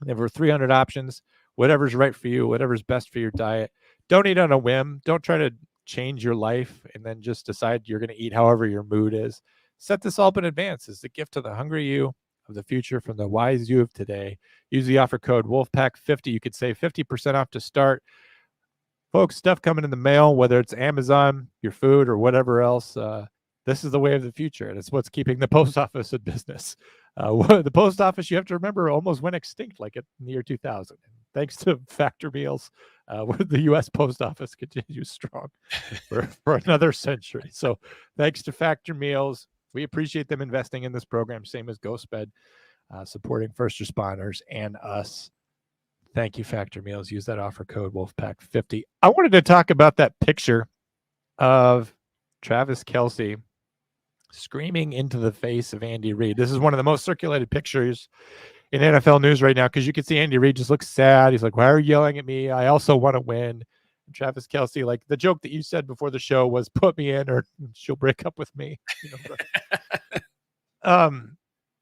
There were 300 options, whatever's right for you, whatever's best for your diet. Don't eat on a whim. Don't try to change your life and then just decide you're going to eat however your mood is. Set this all up in advance. It's the gift to the hungry you of the future from the wise you of today. Use the offer code Wolfpack50. You could save 50% off to start. Folks, stuff coming in the mail, whether it's Amazon, your food, or whatever else, this is the way of the future, and it's what's keeping the post office in business. The post office, you have to remember, almost went extinct like in the year 2000. Thanks to Factor Meals, the U.S. Post Office continues strong for another century. So thanks to Factor Meals. We appreciate them investing in this program, same as GhostBed, supporting first responders and us. Thank you, Factor Meals. Use that offer code Wolfpack50. I wanted to talk about that picture of Travis Kelce screaming into the face of Andy Reid. This is one of the most circulated pictures in NFL news right now because you can see Andy Reid just looks sad. He's like, why are you yelling at me? I also want to win. And Travis Kelce, like the joke that you said before the show was put me in or she'll break up with me. You know,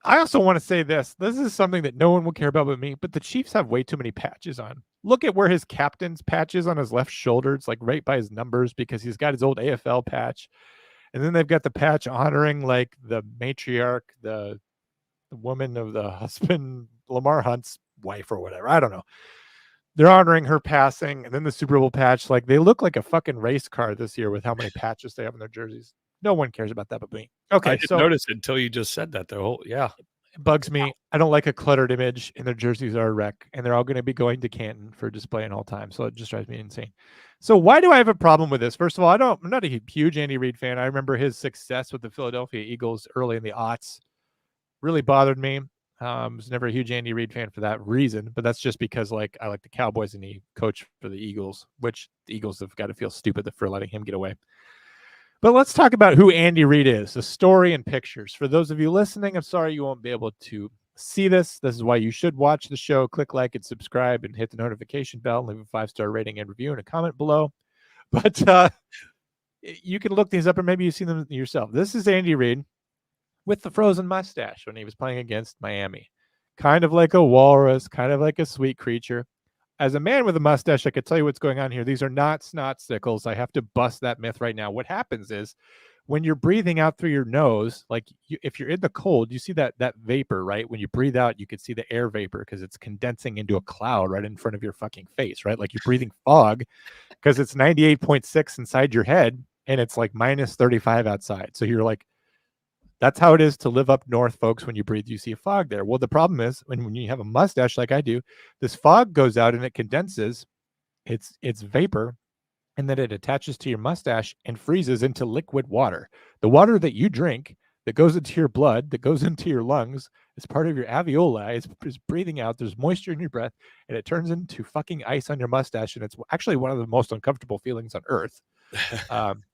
I also want to say this. This is something that no one will care about but me, but the Chiefs have way too many patches on. Look at where his captain's patch is on his left shoulder. It's like right by his numbers because he's got his old AFL patch. And then they've got the patch honoring like the matriarch, the woman of the husband, Lamar Hunt's wife or whatever. I don't know. They're honoring her passing. And then the Super Bowl patch, like they look like a fucking race car this year with how many patches they have in their jerseys. No one cares about that but me. Okay, I didn't notice it until you just said that, though. Yeah. It bugs me. I don't like a cluttered image, and their jerseys are a wreck, and they're all going to be going to Canton for display in all time. So it just drives me insane. So why do I have a problem with this? First of all, I'm not a huge Andy Reid fan. I remember his success with the Philadelphia Eagles early in the aughts. Really bothered me. Was never a huge Andy Reid fan for that reason, but that's just because like I like the Cowboys and he coached for the Eagles, which the Eagles have got to feel stupid for letting him get away. But let's talk about who Andy Reid is, the story and pictures. For those of you listening, I'm sorry you won't be able to see this. This is why you should watch the show. Click like and subscribe and hit the notification bell. Leave a 5-star rating and review and a comment below. But you can look these up, or maybe you've seen them yourself. This is Andy Reid with the frozen mustache when he was playing against Miami. Kind of like a walrus, kind of like a sweet creature. As a man with a mustache, I could tell you what's going on here. These are not snot sickles. I have to bust that myth right now. What happens is when you're breathing out through your nose, like if you're in the cold, you see that vapor, right? When you breathe out, you can see the air vapor because it's condensing into a cloud right in front of your fucking face, right? Like you're breathing fog because it's 98.6 inside your head and it's like minus 35 outside. So you're like, that's how it is to live up north, folks. When you breathe, you see a fog there. Well, the problem is when you have a mustache like I do, this fog goes out and it condenses. It's vapor, and then it attaches to your mustache and freezes into liquid water. The water that you drink, that goes into your blood, that goes into your lungs, is part of your alveoli. It's breathing out. There's moisture in your breath, and it turns into fucking ice on your mustache. And it's actually one of the most uncomfortable feelings on earth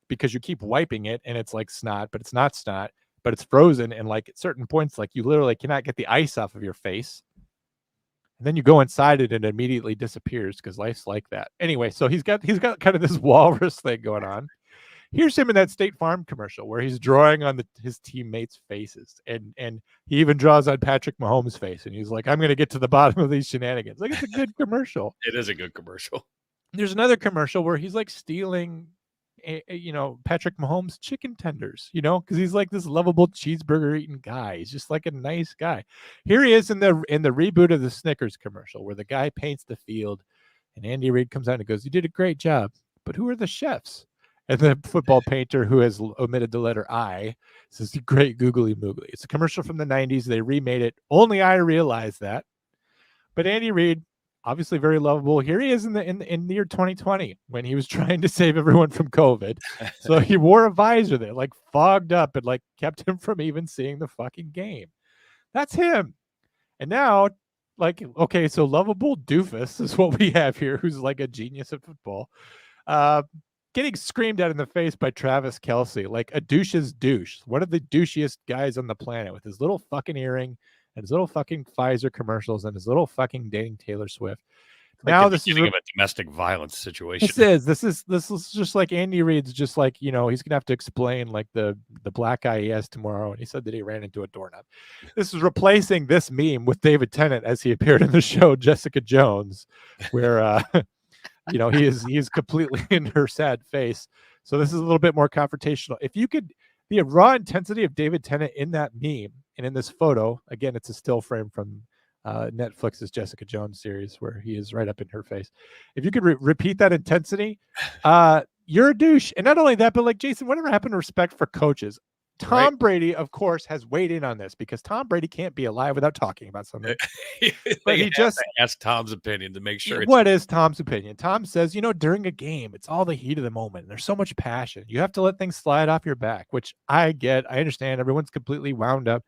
because you keep wiping it, and it's like snot, but it's not snot. But it's frozen, and like at certain points, like you literally cannot get the ice off of your face. And then you go inside it and it immediately disappears because life's like that. Anyway, so he's got kind of this walrus thing going on. Here's him in that State Farm commercial where he's drawing on his teammates' faces, and he even draws on Patrick Mahomes' face, and he's like, "I'm going to get to the bottom of these shenanigans." Like, it's a good commercial. It is a good commercial. There's another commercial where he's like stealing Patrick Mahomes chicken tenders, because he's like this lovable cheeseburger eating guy. He's just like a nice guy. Here he is in the reboot of the Snickers commercial where the guy paints the field and Andy Reid comes out and goes, "You did a great job, but who are the chefs?" And the football painter, who has omitted the letter I, says, "Great googly moogly." It's a commercial from the 90s. They remade it. Only I realized that. But Andy Reid, obviously very lovable. Here he is in the year 2020 when he was trying to save everyone from COVID. So he wore a visor that like fogged up and like kept him from even seeing the fucking game. That's him. And now, like, okay, so lovable doofus is what we have here, who's like a genius at football. Getting screamed at in the face by Travis Kelce, like a douche's douche. One of the douchiest guys on the planet with his little fucking earring and his little fucking Pfizer commercials and his little fucking dating Taylor Swift. Now this is a domestic violence situation. This is just like Andy Reid's just like, he's gonna have to explain like the black eye he has tomorrow. And he said that he ran into a doorknob. This is replacing this meme with David Tennant as he appeared in the show Jessica Jones, where he is completely in her sad face. So this is a little bit more confrontational. If you could, the raw intensity of David Tennant in that meme and in this photo, again, it's a still frame from Netflix's Jessica Jones series where he is right up in her face. If you could repeat that intensity, you're a douche. And not only that, but like, Jason, whatever happened to respect for coaches? Tom Brady, of course, has weighed in on this because Tom Brady can't be alive without talking about something. But he just asked Tom's opinion to make sure. What is Tom's opinion? Tom says, during a game, it's all the heat of the moment. There's so much passion. You have to let things slide off your back, which I get. I understand. Everyone's completely wound up.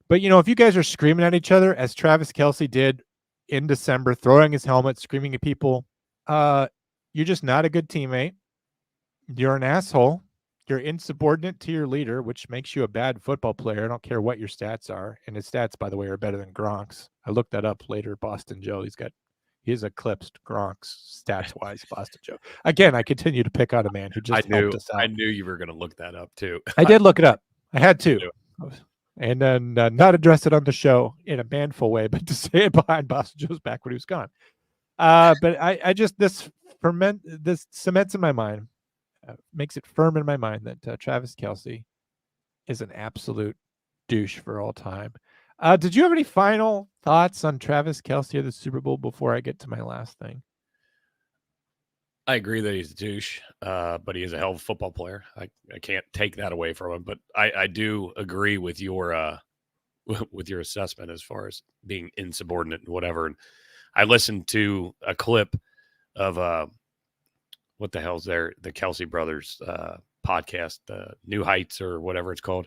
But, if you guys are screaming at each other, as Travis Kelce did in December, throwing his helmet, screaming at people, you're just not a good teammate. You're an asshole. You're insubordinate to your leader, which makes you a bad football player. I don't care what your stats are. And his stats, by the way, are better than Gronk's. I looked that up later. Boston Joe, he's eclipsed Gronk's stats-wise, Boston Joe. Again, I continue to pick on a man who just helped us out. I knew you were going to look that up, too. I did look it up. I had to. And then not address it on the show in a manful way, but to say it behind Boston Joe's back when he was gone. But I just, this cements in my mind, makes it firm in my mind that Travis Kelce is an absolute douche for all time. Did you have any final thoughts on Travis Kelce or the Super Bowl before I get to my last thing? I agree that he's a douche, but he is a hell of a football player. I can't take that away from him, but I do agree with your assessment as far as being insubordinate and whatever. And I listened to a clip of what the hell's the Kelce brothers podcast, New Heights or whatever it's called.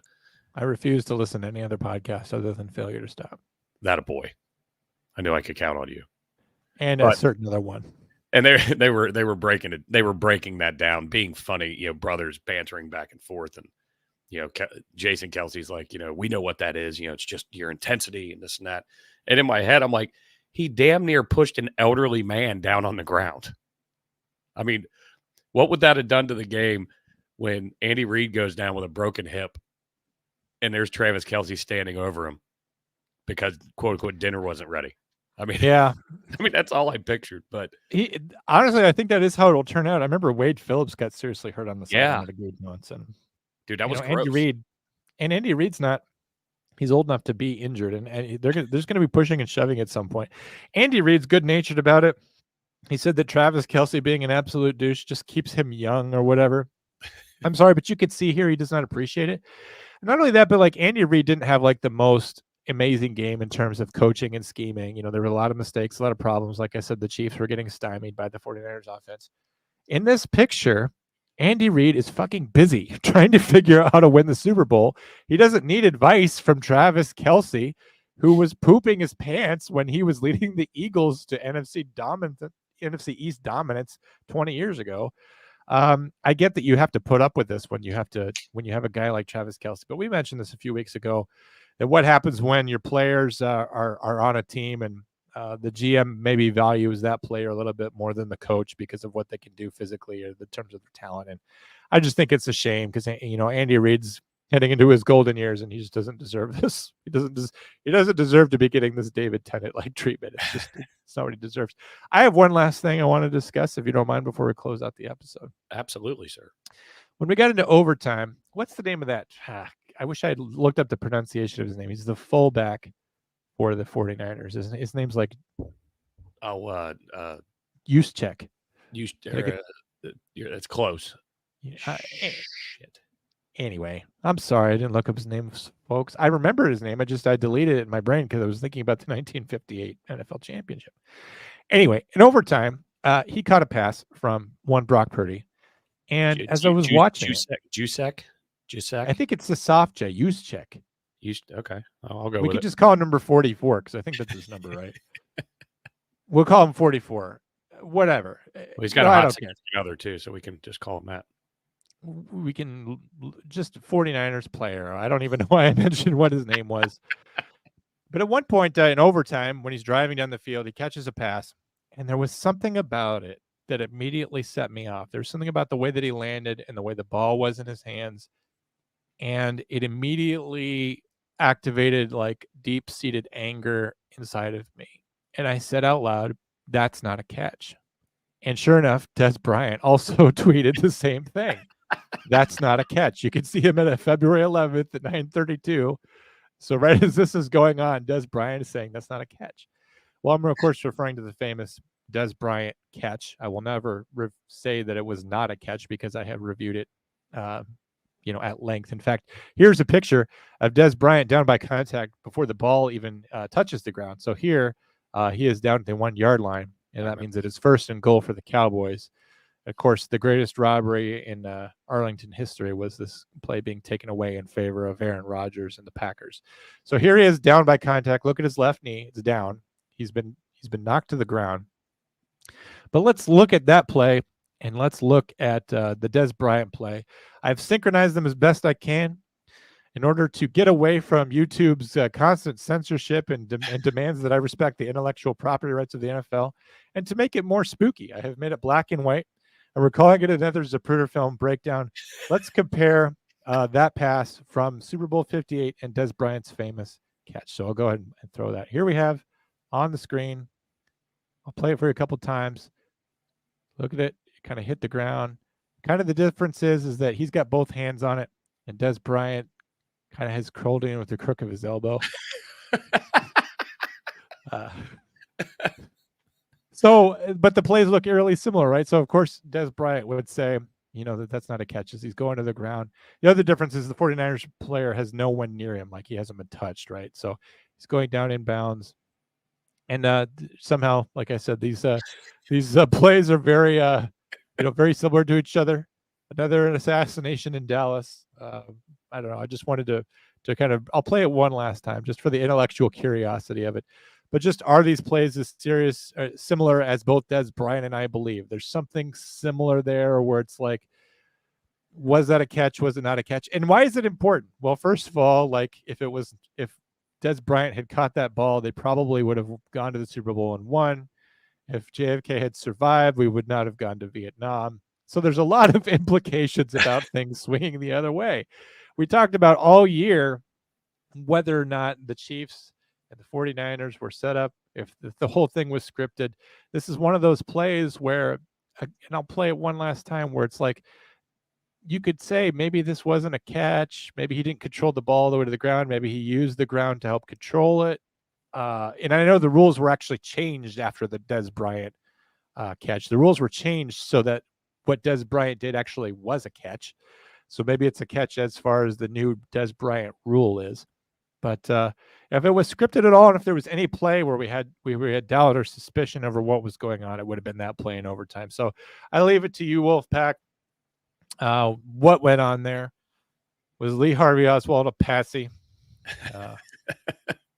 I refuse to listen to any other podcast other than Failure to Stop. That a boy. I knew I could count on you. And a certain other one. And they were breaking it. They were breaking that down, being funny, brothers bantering back and forth. And Jason Kelsey's like, we know what that is. It's just your intensity and this and that. And in my head, I'm like, he damn near pushed an elderly man down on the ground. I mean, what would that have done to the game when Andy Reid goes down with a broken hip and there's Travis Kelce standing over him because quote unquote dinner wasn't ready? I mean, yeah. That's all I pictured. But honestly, I think that is how it'll turn out. I remember Wade Phillips got seriously hurt on the sideline Yeah. at a game once, and dude, that was gross. Andy Reid's not. He's old enough to be injured, and there's going to be pushing and shoving at some point. Andy Reid's good-natured about it. He said that Travis Kelce being an absolute douche just keeps him young or whatever. I'm sorry, but you could see here he does not appreciate it. And not only that, but like Andy Reid didn't have like the most amazing game in terms of coaching and scheming. There were a lot of mistakes, a lot of problems. Like I said, the Chiefs were getting stymied by the 49ers offense. In this picture, Andy Reid is fucking busy trying to figure out how to win the Super Bowl. He doesn't need advice from Travis Kelce, who was pooping his pants when he was leading the Eagles to NFC East dominance 20 years ago. I get that you have to put up with this when you have a guy like Travis Kelce, but we mentioned this a few weeks ago, that what happens when your players are on a team and the GM maybe values that player a little bit more than the coach because of what they can do physically or in terms of their talent. And I just think it's a shame because, Andy Reid's heading into his golden years and he just doesn't deserve this. He doesn't deserve to be getting this David Tennant-like treatment. It's not what he deserves. I have one last thing I want to discuss, if you don't mind, before we close out the episode. Absolutely, sir. When we got into overtime, what's the name of that? I wish I had looked up the pronunciation of his name. He's the fullback for the 49ers. His name's like Juszczyk. That's close. Shit. Anyway, I'm sorry I didn't look up his name, folks. I remember his name. I deleted it in my brain because I was thinking about the 1958 NFL championship. Anyway, in overtime, he caught a pass from one Brock Purdy. And as I was watching Juszczyk? I think it's the soft J, Juszczyk. Okay. I'll go we with could it. just call him number 44 because I think that's his number, right? We'll call him 44. Whatever. Well, he's got a hot significant other too, so we can just call him that. We can just 49ers player. I don't even know why I mentioned what his name was. But at one point in overtime, when he's driving down the field, he catches a pass, and there was something about it that immediately set me off. There's something about the way that he landed and the way the ball was in his hands, and it immediately activated like deep-seated anger inside of me. And I said out loud, "That's not a catch." And sure enough, Des Bryant also tweeted the same thing. That's not a catch. You can see him at February 11th at 9:32. So right as this is going on, Des Bryant is saying that's not a catch. Well, I'm of course referring to the famous Des Bryant catch. I will never say that it was not a catch because I have reviewed it, at length. In fact, here's a picture of Des Bryant down by contact before the ball even touches the ground. So here he is down at the 1 yard line, and that means that it's 1st and goal for the Cowboys. Of course, the greatest robbery in Arlington history was this play being taken away in favor of Aaron Rodgers and the Packers. So here he is down by contact. Look at his left knee. It's down. He's been knocked to the ground. But let's look at that play, and let's look at the Des Bryant play. I've synchronized them as best I can in order to get away from YouTube's constant censorship and demands that I respect the intellectual property rights of the NFL, and to make it more spooky. I have made it black and white. And we're calling it another Zapruder film breakdown. Let's compare that pass from Super Bowl 58 and Des Bryant's famous catch. So I'll go ahead and throw that. Here we have on the screen. I'll play it for you a couple times. Look at it. It kind of hit the ground. Kind of the difference is that he's got both hands on it, and Des Bryant kind of has curled in with the crook of his elbow. But the plays look eerily similar, right? So, of course, Des Bryant would say, that's not a catch as he's going to the ground. The other difference is the 49ers player has no one near him, like he hasn't been touched, right? So he's going down in bounds. And somehow, like I said, these plays are very, very similar to each other. Another assassination in Dallas. I don't know. I just wanted to kind of, I'll play it one last time just for the intellectual curiosity of it. But just are these plays as similar as both Des Bryant and I believe? There's something similar there where it's like Was that a catch? Was it not a catch? And why is it important? Well, first of all, like if Des Bryant had caught that ball, they probably would have gone to the Super Bowl and won. If JFK had survived, we would not have gone to Vietnam. So there's a lot of implications about things swinging the other way. We talked about all year whether or not the Chiefs and the 49ers were set up, if the whole thing was scripted. This is one of those plays where, and I'll play it one last time, where it's like, you could say maybe this wasn't a catch. Maybe he didn't control the ball all the way to the ground. Maybe he used the ground to help control it. And I know the rules were actually changed after the Des Bryant catch. The rules were changed so that what Des Bryant did actually was a catch. So maybe it's a catch as far as the new Des Bryant rule is. But if it was scripted at all, and if there was any play where we had doubt or suspicion over what was going on, it would have been that play in overtime. So I leave it to you, Wolfpack. What went on there? Was Lee Harvey Oswald a patsy?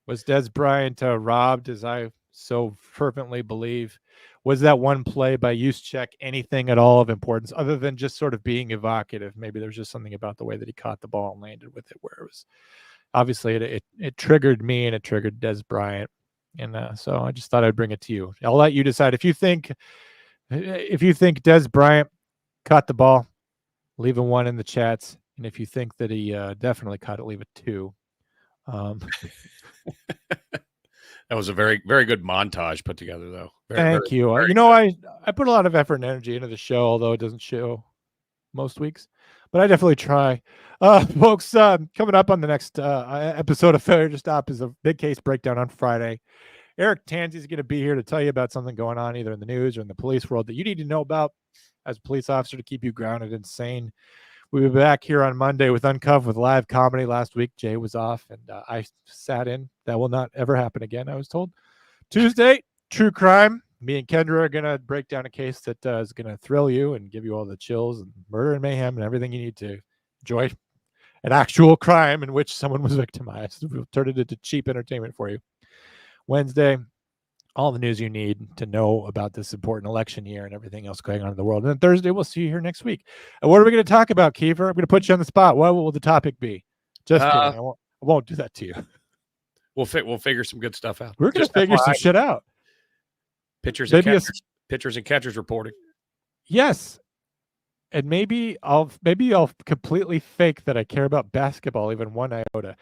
Was Des Bryant robbed, as I so fervently believe? Was that one play by Juszczyk anything at all of importance, other than just sort of being evocative? Maybe there's just something about the way that he caught the ball and landed with it, where it was obviously it triggered me and it triggered Des Bryant, and so I just thought I'd bring it to you. I'll let you decide if you think Des Bryant caught the ball. Leave a 1 in the chats, and if you think that he definitely caught it, leave a 2. That was a very, very good montage put together, though. Thank you. I put a lot of effort and energy into the show, although it doesn't show most weeks, but I definitely try. Folks, coming up on the next episode of Failure to Stop is a big case breakdown on Friday. Eric Tansey is going to be here to tell you about something going on either in the news or in the police world that you need to know about as a police officer to keep you grounded and sane. We'll be back here on Monday with Uncuffed with live comedy. Last week, Jay was off, and I sat in. That will not ever happen again, I was told. Tuesday, true crime. Me and Kendra are going to break down a case that is going to thrill you and give you all the chills and murder and mayhem and everything you need to enjoy an actual crime in which someone was victimized. We'll turn it into cheap entertainment for you. Wednesday, all the news you need to know about this important election year and everything else going on in the world. And then Thursday, we'll see you here next week. And what are we going to talk about, Kiefer? I'm going to put you on the spot. What will the topic be? Just kidding. I won't do that to you. We'll figure some good stuff out. We're going to figure some shit out. Pitchers and catchers reporting. Yes. And maybe I'll completely fake that I care about basketball even one iota.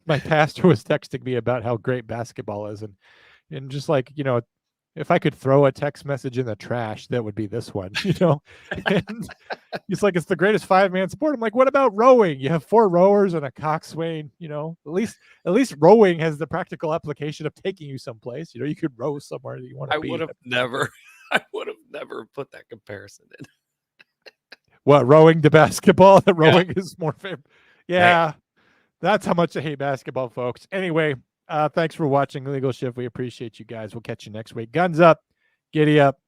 My pastor was texting me about how great basketball is, and just like, if I could throw a text message in the trash, that would be this one, And he's like, it's the greatest 5-man sport. I'm like, what about rowing? You have 4 rowers and a coxswain, at least rowing has the practical application of taking you someplace. You could row somewhere that you want to be. I would have never put that comparison in. What, rowing to basketball? The rowing is more favorite. Yeah. That's how much I hate basketball, folks. Anyway, thanks for watching Legal Shift. We appreciate you guys. We'll catch you next week. Guns up, giddy up.